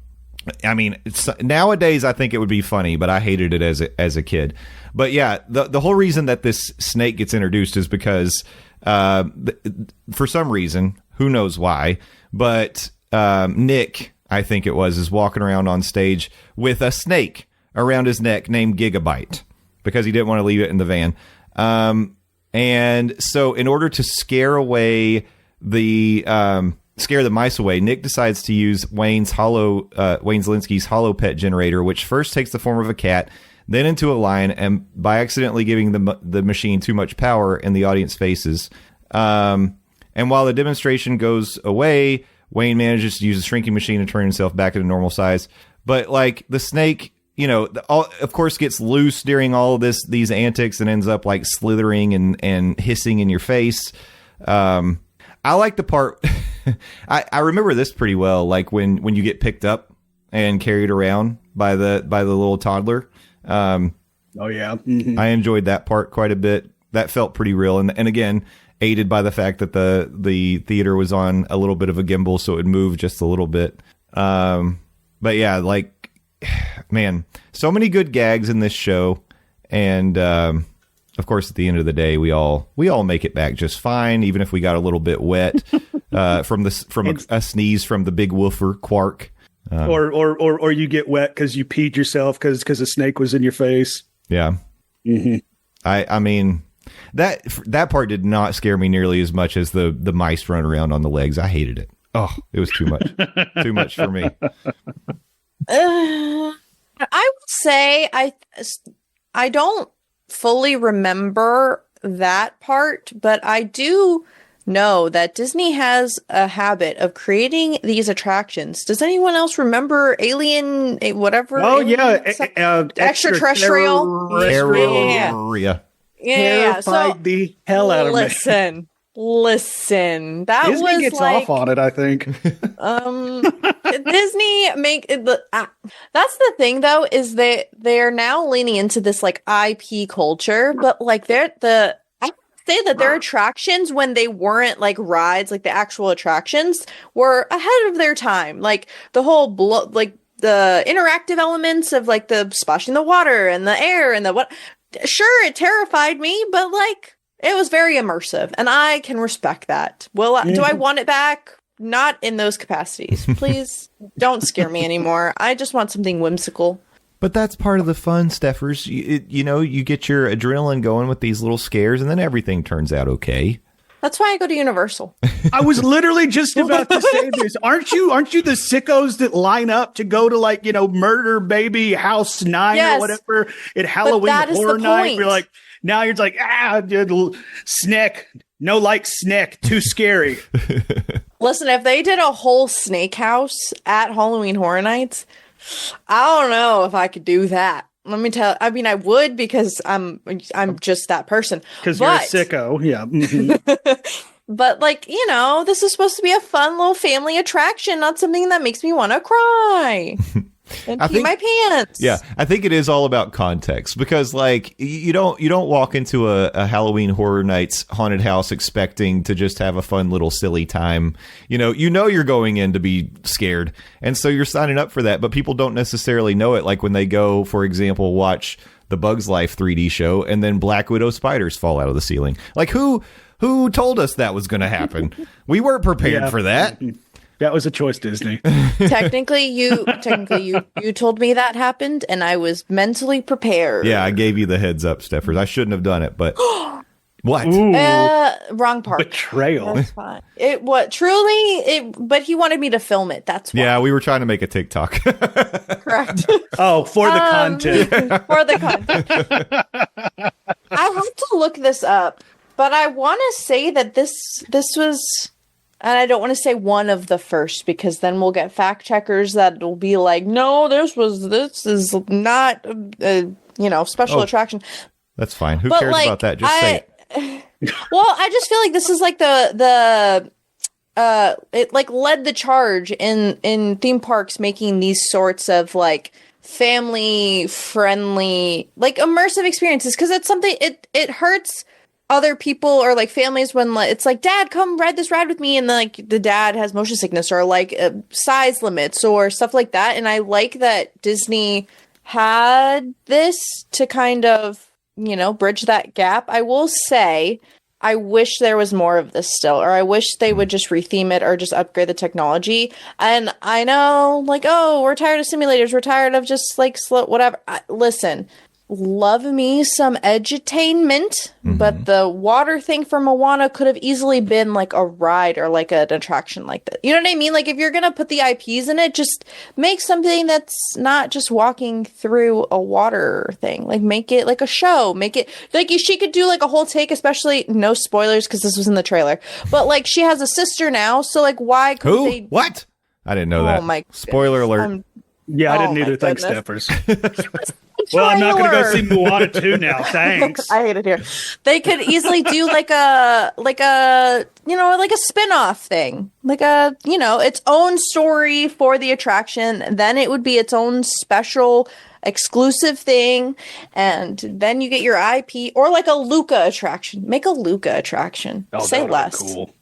mean, nowadays I think it would be funny, but I hated it as a kid. But yeah, the whole reason that this snake gets introduced is because for some reason, who knows why, but Nick, I think it was, is walking around on stage with a snake around his neck named Gigabyte because he didn't want to leave it in the van. And so in order to scare the mice away, Nick decides to use Wayne Zelinsky's hollow pet generator, which first takes the form of a cat, then into a lion, and by accidentally giving the machine too much power in the audience faces. And while the demonstration goes away, Wayne manages to use the shrinking machine to turn himself back into normal size. But like the snake, of course, gets loose during all of these antics and ends up like slithering and hissing in your face. I like the part. I remember this pretty well. Like when you get picked up and carried around by the little toddler. Oh yeah. Mm-hmm. I enjoyed that part quite a bit. That felt pretty real. And again, aided by the fact that the theater was on a little bit of a gimbal, so it would move just a little bit. But yeah, like, man, so many good gags in this show. And, of course, at the end of the day, we all make it back just fine, even if we got a little bit wet, from a sneeze from the big woofer Quark. Or you get wet because you peed yourself because a snake was in your face. Yeah. Mm-hmm. I mean, that part did not scare me nearly as much as the mice running around on the legs. I hated it. Oh, it was too much. Too much for me. I would say I don't fully remember that part, but I do know that Disney has a habit of creating these attractions. Does anyone else remember Alien, whatever? Oh, Alien, extraterrestrial. Terroria. Yeah. Terrified the hell out of me. Listen. That Disney was gets like, off on it, I think. Disney that's the thing though, is they're now leaning into this like IP culture, but like say that their attractions, when they weren't like rides, like the actual attractions, were ahead of their time. Like the whole the interactive elements of like the splashing the water and the air and the what. Sure, it terrified me, but like it was very immersive, and I can respect that. Do I want it back? Not in those capacities. Please don't scare me anymore. I just want something whimsical. But that's part of the fun, Stephers. You get your adrenaline going with these little scares, and then everything turns out okay. That's why I go to Universal. I was literally just about to say this. Aren't you the sickos that line up to go to like, Murder Baby House 9 or whatever at Halloween Horror Night? You're like, now you're like, snake. No like snake. Too scary. Listen, if they did a whole snake house at Halloween Horror Nights, I don't know if I could do that. Let me tell. I mean, I would, because I'm just that person. Because you're a sicko, yeah. Mm-hmm. But like, this is supposed to be a fun little family attraction, not something that makes me want to cry and pee my pants. Yeah, I think it is all about context, because like you don't walk into a Halloween Horror Nights haunted house expecting to just have a fun little silly time. You're going in to be scared, and so you're signing up for that. But people don't necessarily know it. Like when they go, for example, watch the Bugs Life 3D show, and then Black Widow spiders fall out of the ceiling. Like who told us that was going to happen? We weren't prepared for that. That was a choice, Disney. Technically, you told me that happened, and I was mentally prepared. Yeah, I gave you the heads up, Stephers. I shouldn't have done it, but what? Wrong part. Betrayal. That's fine. But he wanted me to film it. That's why. Yeah, we were trying to make a TikTok. Correct. Oh, for the content. For the content. I have look this up, but I want to say that this was, and I don't want to say one of the first because then we'll get fact checkers that will be like, no, this is not a special attraction. That's fine. Who cares about that? Just say it. Well, I just feel like this is like it like led the charge in theme parks making these sorts of like family friendly, like immersive experiences, because it's something it hurts other people or like families when it's like, Dad, come ride this ride with me, and then like the dad has motion sickness or like size limits or stuff like that. And I like that Disney had this to kind of bridge that gap. I will say I wish there was more of this still, or I wish they would just retheme it or just upgrade the technology. And I know, like, oh, we're tired of simulators. We're tired of just like slow, whatever. Listen, love me some edutainment, but the water thing for Moana could have easily been like a ride or like an attraction like that. You know what I mean? Like if you're going to put the IPs in it, just make something that's not just walking through a water thing. Like make it like a show, make it like she could do like a whole take, especially no spoilers because this was in the trailer, but like she has a sister now. So like why couldn't they? What? I didn't know that. My spoiler alert. I didn't either. Thanks, goodness. Stephers. Well, I'm not going to go see Moana 2 now. Thanks. I hate it here. They could easily do like a spin-off thing. Like its own story for the attraction. Then it would be its own special exclusive thing. And then you get your IP, or like a Luca attraction. Make a Luca attraction. Say less. Cool.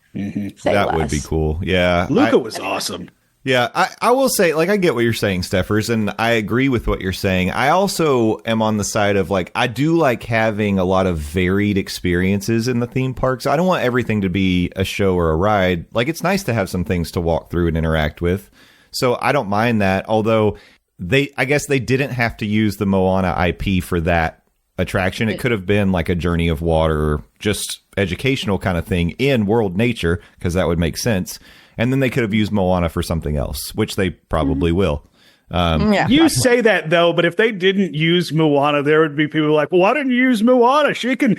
That would be cool. Yeah. Luca was awesome. Yeah, I will say, like, I get what you're saying, Stephers, and I agree with what you're saying. I also am on the side of, like, I do like having a lot of varied experiences in the theme parks. I don't want everything to be a show or a ride. Like, it's nice to have some things to walk through and interact with. So I don't mind that, although I guess they didn't have to use the Moana IP for that attraction. It could have been like a Journey of Water, just educational kind of thing in World Nature, because that would make sense. And then they could have used Moana for something else, which they probably will. You say that though, but if they didn't use Moana, there would be people like, "Well, why didn't you use Moana? She can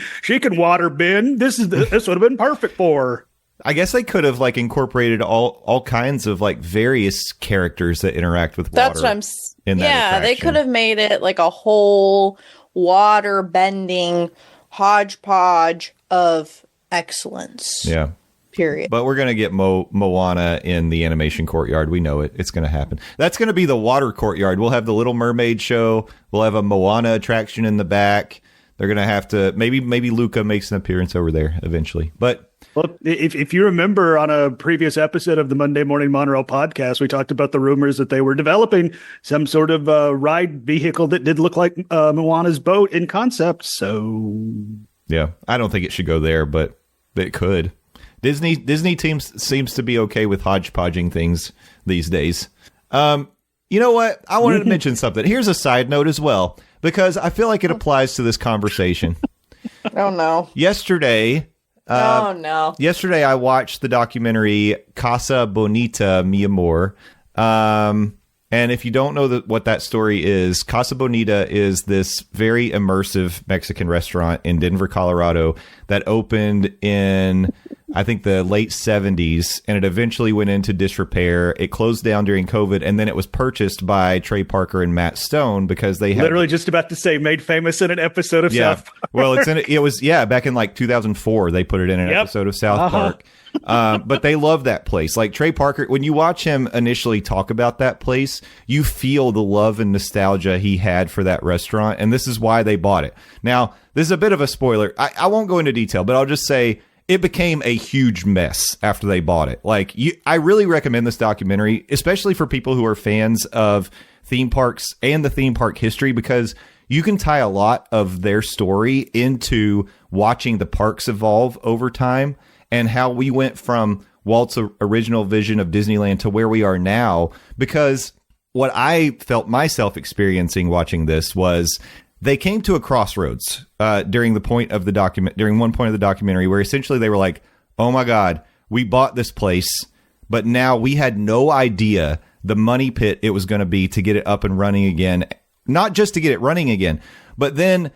water bend. This would have been perfect for her." I guess they could have like incorporated all kinds of like various characters that interact with water. That's what I'm. They could have made it like a whole water bending hodgepodge of excellence. Yeah. Period. But we're going to get Moana in the animation courtyard. We know it. It's going to happen. That's going to be the water courtyard. We'll have the Little Mermaid show. We'll have a Moana attraction in the back. They're going to have to, maybe Luca makes an appearance over there eventually. But well, if you remember on a previous episode of the Monday Morning Monorail podcast, we talked about the rumors that they were developing some sort of ride vehicle that did look like Moana's boat in concept. So yeah, I don't think it should go there, but it could. Disney seems to be okay with hodgepodging things these days. You know what? I wanted to mention something. Here's a side note as well, because I feel like it applies to this conversation. Oh, no. Yesterday, I watched the documentary Casa Bonita, Mi Amor. And if you don't know what that story is, Casa Bonita is this very immersive Mexican restaurant in Denver, Colorado that opened in, I think, the late 70s, and it eventually went into disrepair. It closed down during COVID, and then it was purchased by Trey Parker and Matt Stone because they had... Literally just about to say made famous in an episode of South Park. Well, it was back in like 2004, they put it in an episode of South Park. But they love that place. Like Trey Parker, when you watch him initially talk about that place, you feel the love and nostalgia he had for that restaurant. And this is why they bought it. Now, this is a bit of a spoiler. I won't go into detail, but I'll just say it became a huge mess after they bought it. I really recommend this documentary, especially for people who are fans of theme parks and the theme park history, because you can tie a lot of their story into watching the parks evolve over time. And how we went from Walt's original vision of Disneyland to where we are now. Because what I felt myself experiencing watching this was they came to a crossroads during one point of the documentary where essentially they were like, oh my God, we bought this place, but now we had no idea the money pit it was going to be to get it up and running again. Not just to get it running again, but then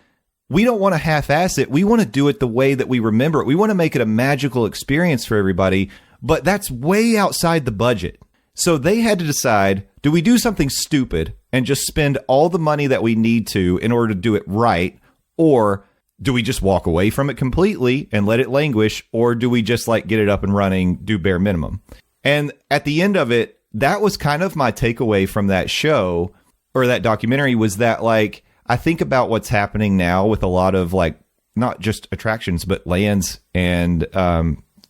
we don't want to half-ass it. We want to do it the way that we remember it. We want to make it a magical experience for everybody, but that's way outside the budget. So they had to decide, do we do something stupid and just spend all the money that we need to in order to do it right? Or do we just walk away from it completely and let it languish? Or do we just like get it up and running, do bare minimum? And at the end of it, that was kind of my takeaway from that show or that documentary, was that like, I think about what's happening now with a lot of like, not just attractions, but lands and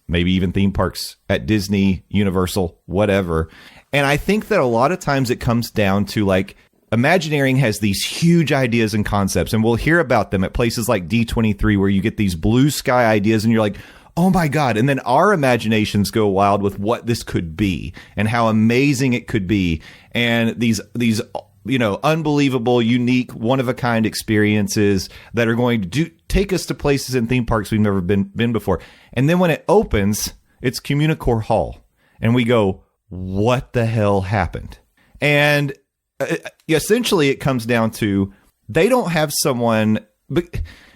maybe even theme parks at Disney, Universal, whatever. And I think that a lot of times it comes down to like, Imagineering has these huge ideas and concepts, and we'll hear about them at places like D23 where you get these blue sky ideas and you're like, oh my God. And then our imaginations go wild with what this could be and how amazing it could be. And these, you know, unbelievable, unique, one-of-a-kind experiences that are going to take us to places in theme parks we've never been before. And then when it opens, it's Communicore Hall. And we go, what the hell happened? And essentially it comes down to they don't have someone,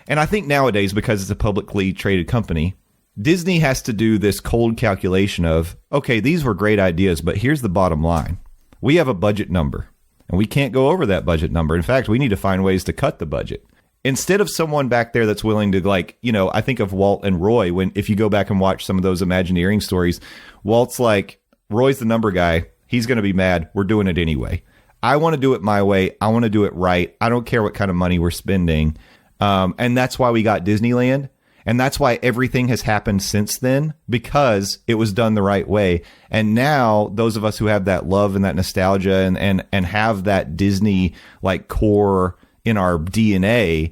and I think nowadays, because it's a publicly traded company, Disney has to do this cold calculation of, okay, these were great ideas, but here's the bottom line. We have a budget number. And we can't go over that budget number. In fact, we need to find ways to cut the budget. Instead of someone back there that's willing to, like, you know, I think of Walt and Roy, when if you go back and watch some of those Imagineering stories, Walt's like, Roy's the number guy. He's going to be mad. We're doing it anyway. I want to do it my way. I want to do it right. I don't care what kind of money we're spending. And that's why we got Disneyland. And that's why everything has happened since then, because it was done the right way. And now those of us who have that love and that nostalgia and have that Disney like core in our DNA,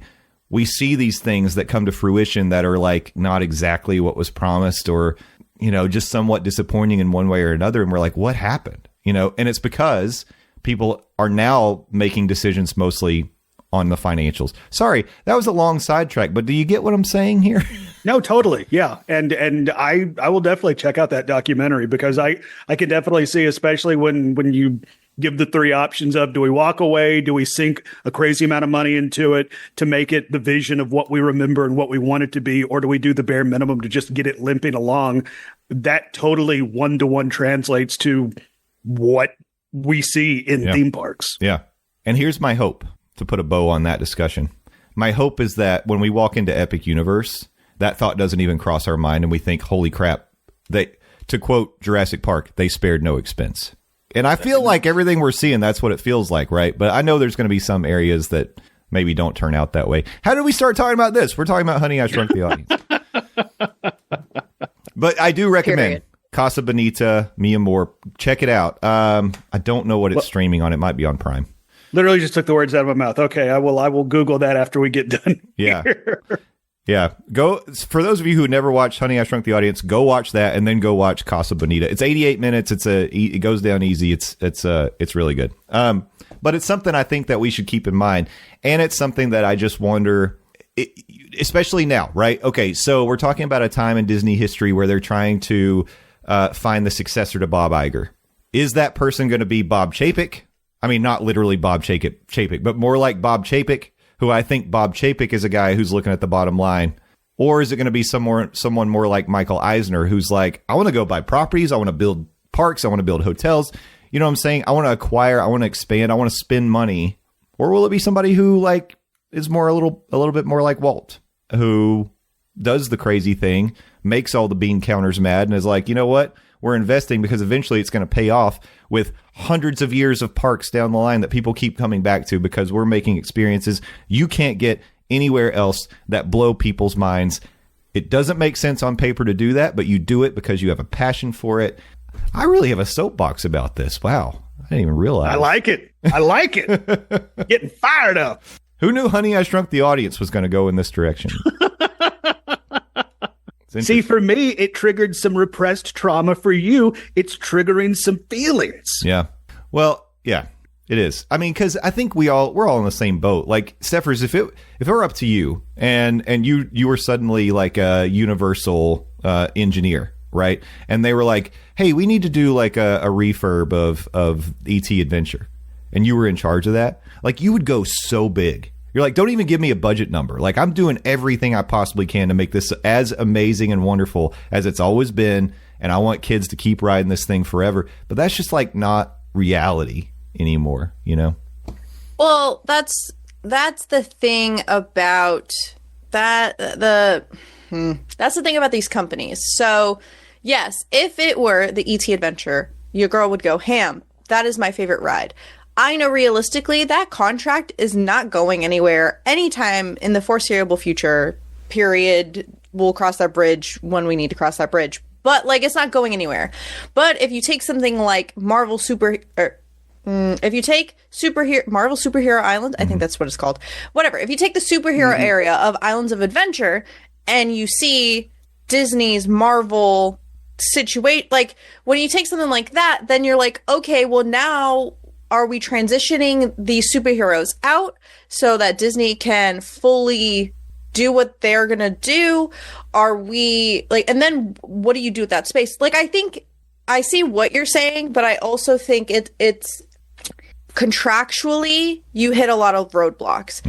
we see these things that come to fruition that are like not exactly what was promised, or, you know, just somewhat disappointing in one way or another. And we're like, what happened? You know, and it's because people are now making decisions mostly on the financials. Sorry, that was a long sidetrack, but do you get what I'm saying here? No, totally. Yeah. And I will definitely check out that documentary, because I can definitely see, especially when you give the three options of, do we walk away? Do we sink a crazy amount of money into it to make it the vision of what we remember and what we want it to be? Or do we do the bare minimum to just get it limping along? That totally one-to-one translates to what we see in theme parks. Yeah. And here's my hope, to put a bow on that discussion. My hope is that when we walk into Epic Universe, that thought doesn't even cross our mind and we think, holy crap, to quote Jurassic Park, they spared no expense. And I feel like everything we're seeing, that's what it feels like, right? But I know there's going to be some areas that maybe don't turn out that way. How did we start talking about this? We're talking about Honey, I Shrunk the Audience. But I do recommend Casa Bonita, Mia Moore. Check it out. I don't know what it's streaming on. It might be on Prime. Literally just took the words out of my mouth. Okay, I will Google that after we get done. Yeah. Yeah. Go, for those of you who never watched Honey, I Shrunk the Audience, go watch that and then go watch Casa Bonita. It's 88 minutes. It goes down easy. It's really good. But it's something I think that we should keep in mind. And it's something that I just wonder, especially now, right? Okay. So we're talking about a time in Disney history where they're trying to find the successor to Bob Iger. Is that person going to be Bob Chapek? I mean, not literally Bob Chapek, but more like Bob Chapek, who I think Bob Chapek is a guy who's looking at the bottom line. Or is it going to be someone more like Michael Eisner, who's like, I want to go buy properties, I want to build parks, I want to build hotels. You know what I'm saying? I want to acquire, I want to expand, I want to spend money. Or will it be somebody who like is more a little bit more like Walt, who does the crazy thing, makes all the bean counters mad, and is like, you know what? We're investing because eventually it's going to pay off with hundreds of years of parks down the line that people keep coming back to, because we're making experiences you can't get anywhere else that blow people's minds. It doesn't make sense on paper to do that, but you do it because you have a passion for it. I really have a soapbox about this. Wow. I didn't even realize. I like it. Getting fired up. Who knew Honey, I Shrunk the Audience was going to go in this direction? See, for me, it triggered some repressed trauma. For you, it's triggering some feelings. Yeah. Well, yeah, it is. I mean, because I think we're all in the same boat. Like, Stephers, if it were up to you and you were suddenly like a Universal engineer, right? And they were like, hey, we need to do like a refurb of E.T. Adventure. And you were in charge of that. Like, you would go so big. You're like, don't even give me a budget number. Like, I'm doing everything I possibly can to make this as amazing and wonderful as it's always been. And I want kids to keep riding this thing forever. But that's just like not reality anymore, you know? Well, that's the thing about that. That's the thing about these companies. So, yes, if it were the ET Adventure, your girl would go ham. That is my favorite ride. I know realistically that contract is not going anywhere anytime in the foreseeable future, period. We'll cross that bridge when we need to cross that bridge. But, like, it's not going anywhere. But if you take something like Marvel Superhero Island, I think that's what it's called. Whatever. If you take the superhero area of Islands of Adventure and you see Disney's Marvel situate, like, when you take something like that, then you're like, okay, well, now are we transitioning these superheroes out so that Disney can fully do what they're gonna do? Are we like, and then what do you do with that space? Like, I think I see what you're saying, but I also think it's contractually you hit a lot of roadblocks.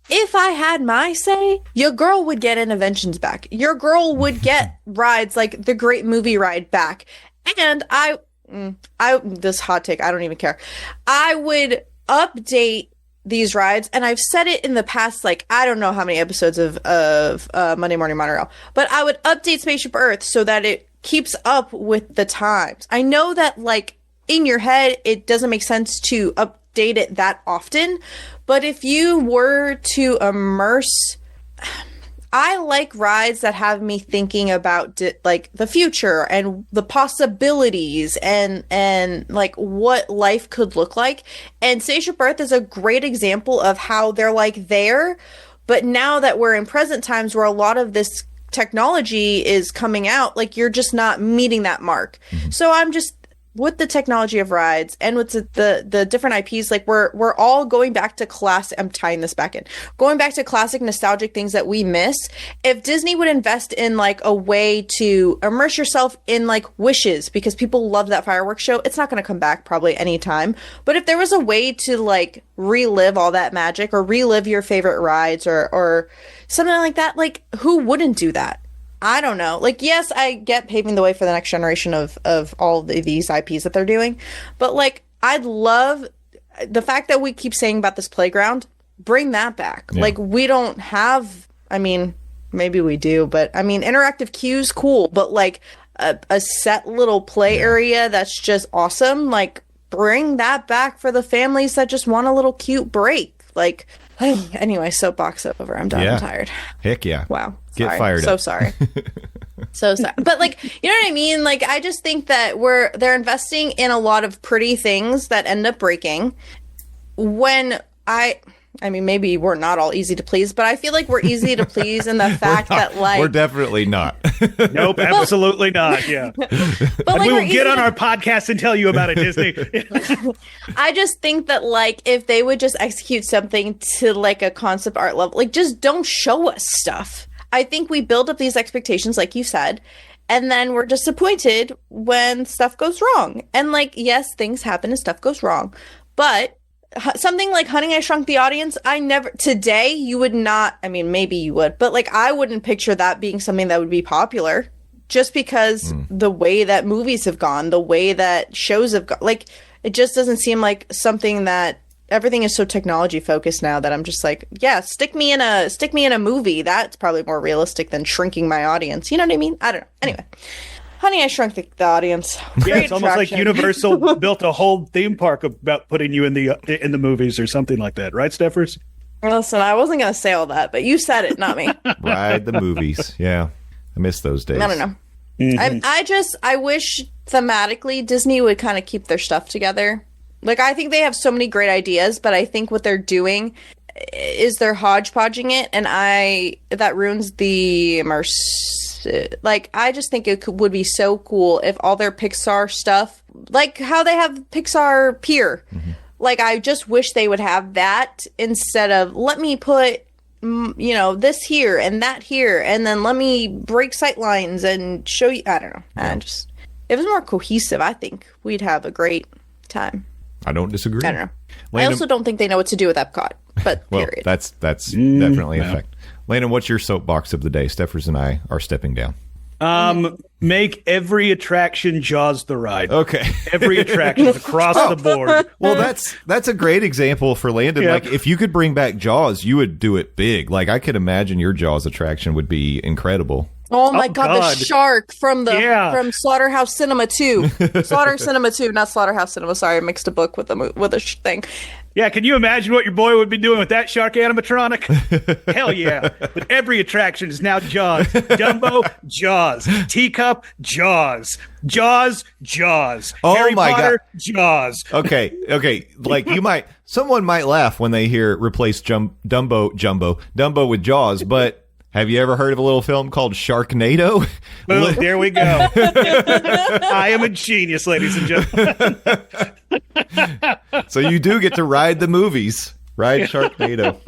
If I had my say, your girl would get Interventions back. Your girl would get rides like the Great Movie Ride back. And I this hot take, I don't even care. I would update these rides, and I've said it in the past, like, I don't know how many episodes of Monday Morning Monorail, but I would update Spaceship Earth so that it keeps up with the times. I know that, like, in your head, it doesn't make sense to update it that often, but if you were to immerse, I like rides that have me thinking about like the future and the possibilities and like what life could look like. And Spaceship Earth is a great example of how they're like there, but now that we're in present times where a lot of this technology is coming out, like you're just not meeting that mark. So I'm just, with the technology of rides and with the different IPs, like we're all going back to classic. I'm tying this back in, going back to classic nostalgic things that we miss. If Disney would invest in like a way to immerse yourself in like Wishes, because people love that fireworks show, it's not going to come back probably anytime. But if there was a way to like relive all that magic or relive your favorite rides or something like that, like who wouldn't do that? I don't know. Like, yes, I get paving the way for the next generation of all of these IPs that they're doing. But, like, I'd love the fact that we keep saying about this playground, bring that back. Yeah. Like, we don't have, I mean, maybe we do, but, I mean, interactive queues, cool. But, like, a set little play area that's just awesome. Like, bring that back for the families that just want a little cute break. Like, anyway, soapbox over. I'm done. I'm tired. Heck yeah. Wow. Get sorry. fired So up. sorry. So sorry. But like, you know what I mean? Like, I just think that they're investing in a lot of pretty things that end up breaking. When I mean, maybe we're not all easy to please, but I feel like we're easy to please in the fact that like we're definitely not. Nope, absolutely not. Yeah. But and like, we will get on our podcast and tell you about it, Disney. I just think that like if they would just execute something to like a concept art level, like just don't show us stuff. I think we build up these expectations, like you said, and then we're disappointed when stuff goes wrong. And like, yes, things happen and stuff goes wrong, but something like Honey, I Shrunk the Audience, today you would not, I mean, maybe you would, but like I wouldn't picture that being something that would be popular just because the way that movies have gone, the way that shows have gone, like it just doesn't seem like something that everything is so technology focused now that I'm just like, yeah, stick me in a movie. That's probably more realistic than shrinking my audience. You know what I mean? I don't know. Anyway. Honey, I Shrunk the Audience. Yeah, it's almost like Universal built a whole theme park about putting you in the movies or something like that, right, Stephers? Listen, I wasn't going to say all that, but you said it, not me. Ride the movies. Yeah, I miss those days. I don't know. I wish thematically Disney would kind of keep their stuff together. Like, I think they have so many great ideas, but I think what they're doing is they're hodgepodging it, and that ruins the like, I just think it would be so cool if all their Pixar stuff, like how they have Pixar Pier, like I just wish they would have that instead of let me put this here and that here, and then let me break sight lines and show you. I don't know. If it was more cohesive, I think we'd have a great time. I don't disagree. I don't know. I also don't think they know what to do with Epcot. But Well, period. that's definitely a fact. Landon, what's your soapbox of the day? Stephers and I are stepping down. Make every attraction Jaws the ride. Okay. Every attraction across the board. Well, that's a great example for Landon. Yeah. Like, if you could bring back Jaws, you would do it big. Like, I could imagine your Jaws attraction would be incredible. Oh my Oh, god, God. the shark from Yeah. Slaughterhouse Cinema 2. Slaughter Cinema 2, not Slaughterhouse Cinema. Sorry, I mixed a book with a thing. Yeah, can you imagine what your boy would be doing with that shark animatronic? Hell yeah. But every attraction is now Jaws. Dumbo, Jaws. Teacup, Jaws. Jaws, Jaws. Oh Harry my Potter, Jaws. Okay. Like, someone might laugh when they hear replace Dumbo with Jaws, but have you ever heard of a little film called Sharknado? Boom, there we go. I am a genius, ladies and gentlemen. So you do get to ride the movies. Ride Sharknado.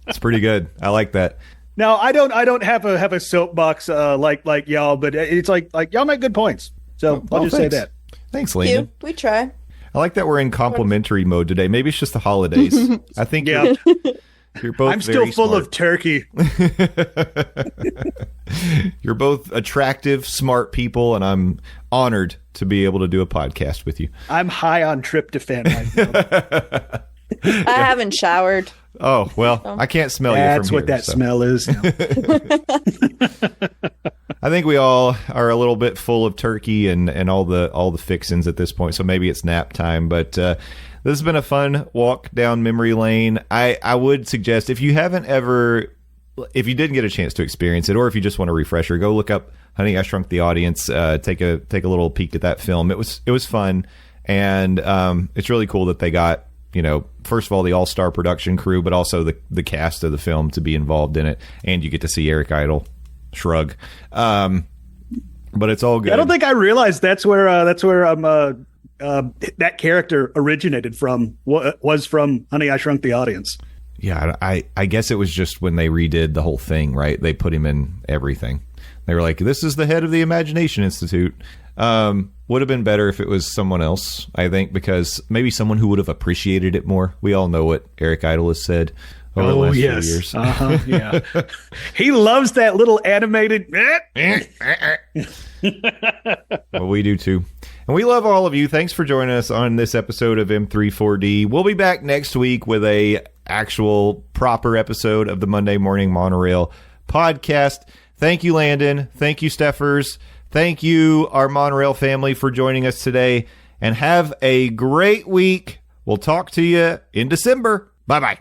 It's pretty good. I like that. Now, I don't have a soapbox like y'all, but it's like y'all make good points. So I'll just thanks. say that. Thanks, Landon. We try. I like that we're in complimentary mode today. Maybe it's just the holidays. I think Yeah. you're both I'm still very full smart. of turkey. You're both attractive, smart people, and I'm honored to be able to do a podcast with you. I'm high on tryptophan right now. I haven't showered. Oh, well, I can't smell you That's from what here. that so. smell is. I think we all are a little bit full of turkey and all the fixins at this point, so maybe it's nap time. But this has been a fun walk down memory lane. I would suggest, if you didn't get a chance to experience it, or if you just want a refresher, go look up Honey, I Shrunk the Audience. Take a little peek at that film. It was fun, and it's really cool that they got, first of all, the all-star production crew, but also the cast of the film to be involved in it, and you get to see Eric Idle shrug. But it's all good. I don't think I realized that's where that character originated from. Was from Honey, I Shrunk the Audience. Yeah, I guess it was just when they redid the whole thing, right? They put him in everything. They were like, this is the head of the Imagination Institute. Would have been better if it was someone else, I think, because maybe someone who would have appreciated it more. We all know what Eric Idle has said over the last few years. Yeah. He loves that little animated. Well, we do too. And we love all of you. Thanks for joining us on this episode of M34D. We'll be back next week with a actual proper episode of the Monday Morning Monorail podcast. Thank you, Landon. Thank you, Stephers. Thank you, our Monorail family, for joining us today. And have a great week. We'll talk to you in December. Bye-bye.